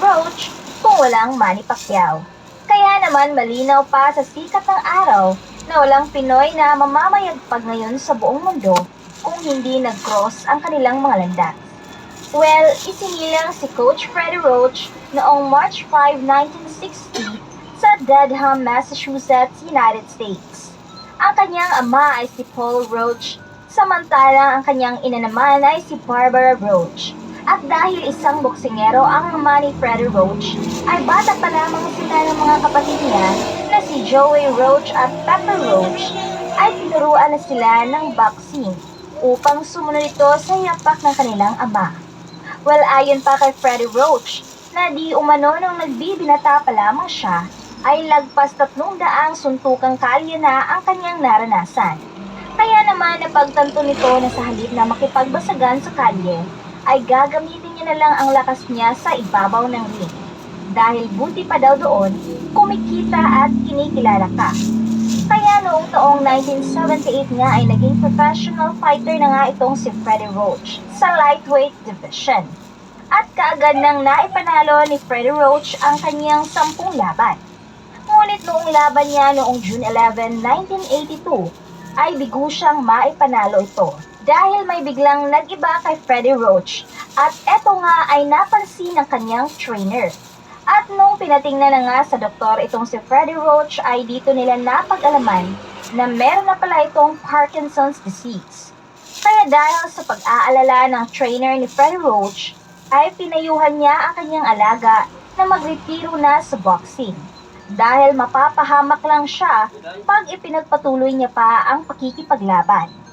Roach kung walang Manny Pacquiao. Kaya naman malinaw pa sa sikat ng araw na walang Pinoy na mamamayagpag ngayon sa buong mundo kung hindi nag-cross ang kanilang mga landas. Well, isinilang si Coach Freddie Roach noong March 5, 1960 sa Dedham, Massachusetts, United States. Ang kanyang ama ay si Paul Roach, samantalang ang kanyang ina naman ay si Barbara Roach. At dahil isang boksingero ang ama ni Freddie Roach, ay bata pa lamang sila ng mga kapatid niya na si Joey Roach at Pepper Roach ay tinuruan na sila ng boxing upang sumunod ito sa yapak ng kanilang ama. Well, ayon pa kay Freddie Roach, na di umano nung nagbibinata pa lamang siya, ay lagpas 300 suntukang kalye na ang kanyang naranasan. Kaya naman napagtanto nito na sa halip na makipagbasagan sa kalye, ay gagamitin niya na lang ang lakas niya sa ibabaw ng ring. Dahil buti pa daw doon, kumikita at kinikilala ka. Kaya noong taong 1978 nga ay naging professional fighter na nga itong si Freddie Roach sa lightweight division. At kaagad nang naipanalo ni Freddie Roach ang kanyang 10 laban. Ngunit noong laban niya noong June 11, 1982, ay bigo siyang maipanalo ito dahil may biglang nag-iba kay Freddie Roach at eto nga ay napansin ng kanyang trainer. At nung pinatingnan na nga sa doktor itong si Freddie Roach ay dito nila napag-alaman na meron na pala itong Parkinson's disease. Kaya dahil sa pag-aalala ng trainer ni Freddie Roach, ay pinayuhan niya ang kanyang alaga na magretiro na sa boxing. Dahil mapapahamak lang siya pag ipinagpatuloy niya pa ang pakikipaglaban.